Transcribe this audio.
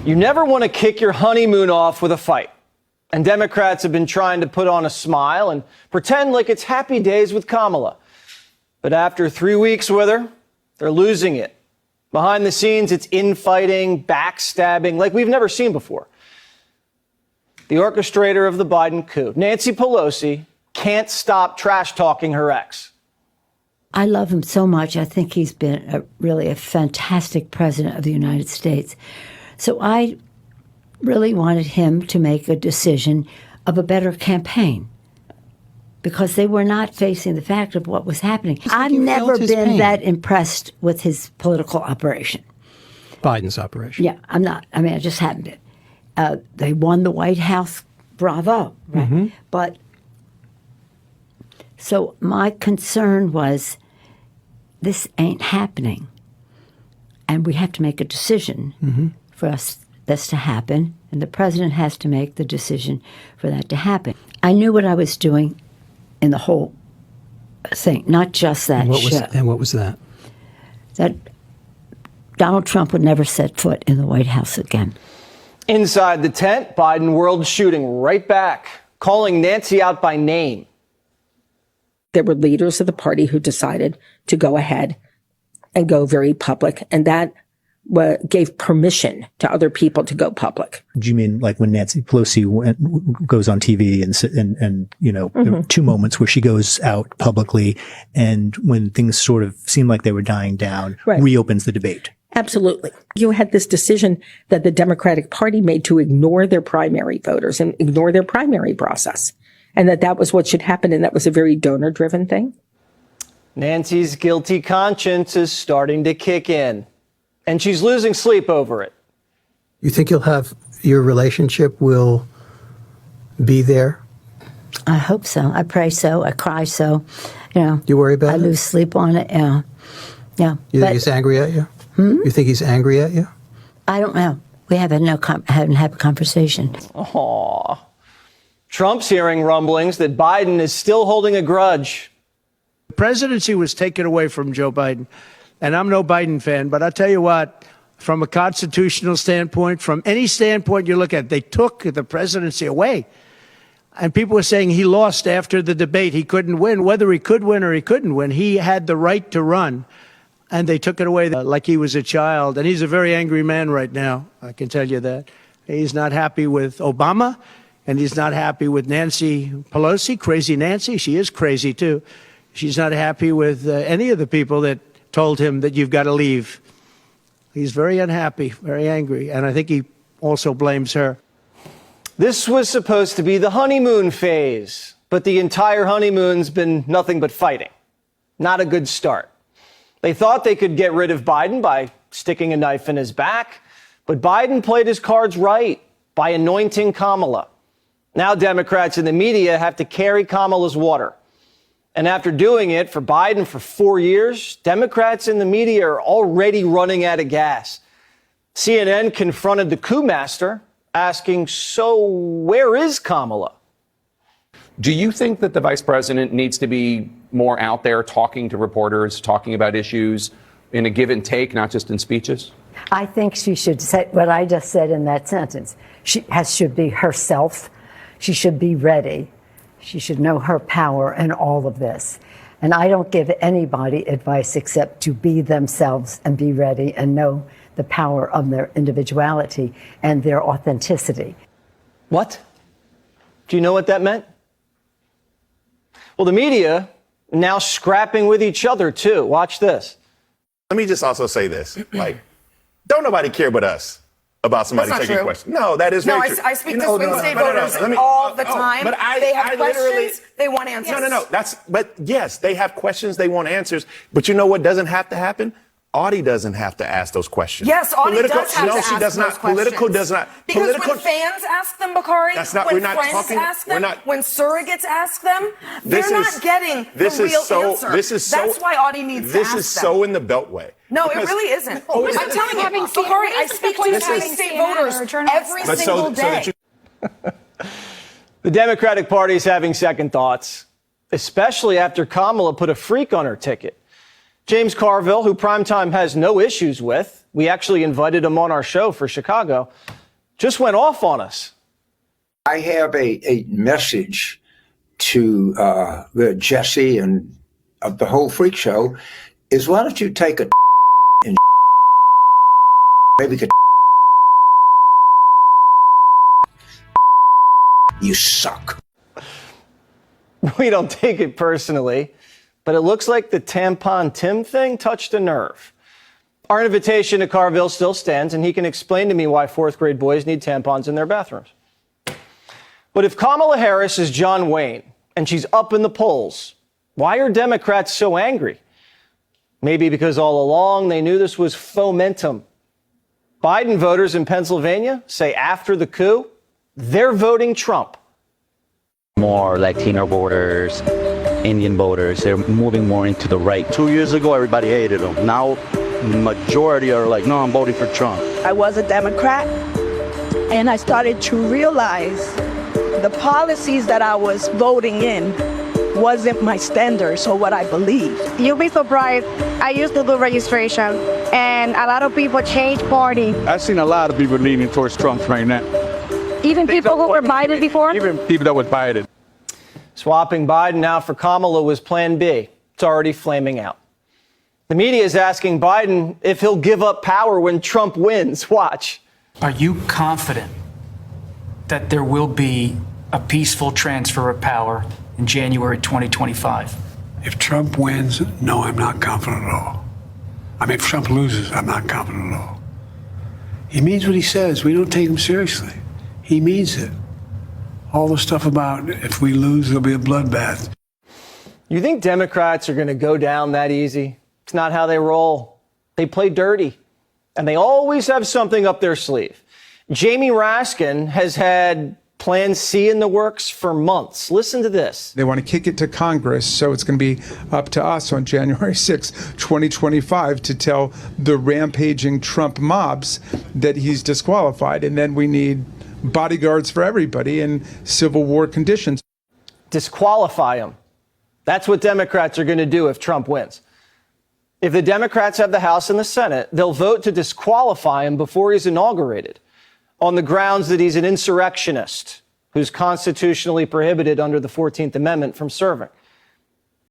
You never want to kick your honeymoon off with a fight. And Democrats have been trying to put on a smile and pretend like it's happy days with Kamala. But after 3 weeks with her, they're losing it. Behind the scenes, it's infighting, backstabbing, like we've never seen before. The orchestrator of the Biden coup, Nancy Pelosi, can't stop trash-talking her ex. I love him so much. I think he's been really a fantastic president of the United States. So I really wanted him to make a decision of a better campaign because they were not facing the fact of what was happening. I've never been that impressed with his political operation. Biden's operation. Yeah, I'm not. I mean, I just haven't been. They won the White House. Bravo. Right? Mm-hmm. But so my concern was this ain't happening. And we have to make a decision for this to happen. And the president has to make the decision for that to happen. I knew what I was doing in the whole thing, not just that show. And what was that? That Donald Trump would never set foot in the White House again. Inside the tent, Biden whirled shooting right back, calling Nancy out by name. There were leaders of the party who decided to go ahead and go very public, and that gave permission to other people to go public. Do you mean like when Nancy Pelosi goes on TV and you know, there were 2 moments where she goes out publicly and when things sort of seemed like they were dying down, reopens the debate? Absolutely. You had this decision that the Democratic Party made to ignore their primary voters and ignore their primary process, and that was what should happen, and that was a very donor-driven thing. Nancy's guilty conscience is starting to kick in, and she's losing sleep over it. You think your relationship will be there? I hope so. I pray so. I cry so. You know, you worry about it? I lose sleep on it. Yeah. Yeah. You think he's angry at you? You think he's angry at you? I don't know. We haven't had a conversation. Aww. Trump's hearing rumblings that Biden is still holding a grudge. The presidency was taken away from Joe Biden. And I'm no Biden fan, but I'll tell you what, from a constitutional standpoint, from any standpoint you look at, they took the presidency away. And people were saying he lost after the debate. He couldn't win. Whether he could win or he couldn't win, he had the right to run. And they took it away like he was a child. And he's a very angry man right now, I can tell you that. He's not happy with Obama, and he's not happy with Nancy Pelosi, crazy Nancy. She is crazy, too. She's not happy with any of the people that told him that you've got to leave. He's very unhappy, very angry, and I think he also blames her. This was supposed to be the honeymoon phase, but the entire honeymoon's been nothing but fighting. Not a good start. They thought they could get rid of Biden by sticking a knife in his back, but Biden played his cards right by anointing Kamala. Now Democrats in the media have to carry Kamala's water. And after doing it for Biden for 4 years, Democrats in the media are already running out of gas. CNN confronted the coup master, asking, so where is Kamala? Do you think that the vice president needs to be more out there talking to reporters, talking about issues in a give and take, not just in speeches? I think she should say what I just said in that sentence. She should be herself. She should be ready. She should know her power in all of this. And I don't give anybody advice except to be themselves and be ready and know the power of their individuality and their authenticity. What? Do you know what that meant? Well, the media now scrapping with each other, too. Watch this. Let me just also say this. Like, don't nobody care but us about somebody taking a question. No, that is very true. I speak to swing state voters all the time. But they have questions, they want answers. No. But yes, they have questions, they want answers. But you know what doesn't have to happen? Audie doesn't have to ask those questions. Yes, Audie does have to ask those questions. No, she does not. Political does not. Because when fans ask them, Bakari, when friends ask them, when surrogates ask them, they're not getting the real answer. That's why Audie needs to ask them. This is so in the Beltway. No, it really isn't. I'm telling you, Bakari, I speak to swing state voters every single day. The Democratic Party is having second thoughts, especially after Kamala put a freak on her ticket. James Carville, who Primetime has no issues with, we actually invited him on our show for Chicago, just went off on us. I have a message to Jesse and of the whole freak show is why don't you take a and maybe you suck. We don't take it personally, but it looks like the tampon Tim thing touched a nerve. Our invitation to Carville still stands, and he can explain to me why fourth grade boys need tampons in their bathrooms. But if Kamala Harris is John Wayne and she's up in the polls, why are Democrats so angry? Maybe because all along they knew this was fomentum. Biden voters in Pennsylvania say after the coup, they're voting Trump. More Latino voters, Indian voters, they're moving more into the right. 2 years ago, everybody hated him. Now, majority are like, no, I'm voting for Trump. I was a Democrat, and I started to realize the policies that I was voting in wasn't my standards or what I believed. You'll be surprised. I used to do registration, and a lot of people changed party. I've seen a lot of people leaning towards Trump right now. Even people who were Biden before? Even people that were Biden. Swapping Biden now for Kamala was plan B. It's already flaming out. The media is asking Biden if he'll give up power when Trump wins. Watch. Are you confident that there will be a peaceful transfer of power in January 2025? If Trump wins, no, I'm not confident at all. I mean, if Trump loses, I'm not confident at all. He means what he says. We don't take him seriously. He means it. All the stuff about if we lose, there'll be a bloodbath. You think Democrats are going to go down that easy? It's not how they roll. They play dirty, and they always have something up their sleeve. Jamie Raskin has had Plan C in the works for months. Listen to this. They want to kick it to Congress, so it's going to be up to us on January 6, 2025, to tell the rampaging Trump mobs that he's disqualified, and then we need bodyguards for everybody in Civil War conditions. Disqualify him. That's what Democrats are going to do if Trump wins. If the Democrats have the House and the Senate, they'll vote to disqualify him before he's inaugurated on the grounds that he's an insurrectionist who's constitutionally prohibited under the 14th Amendment from serving.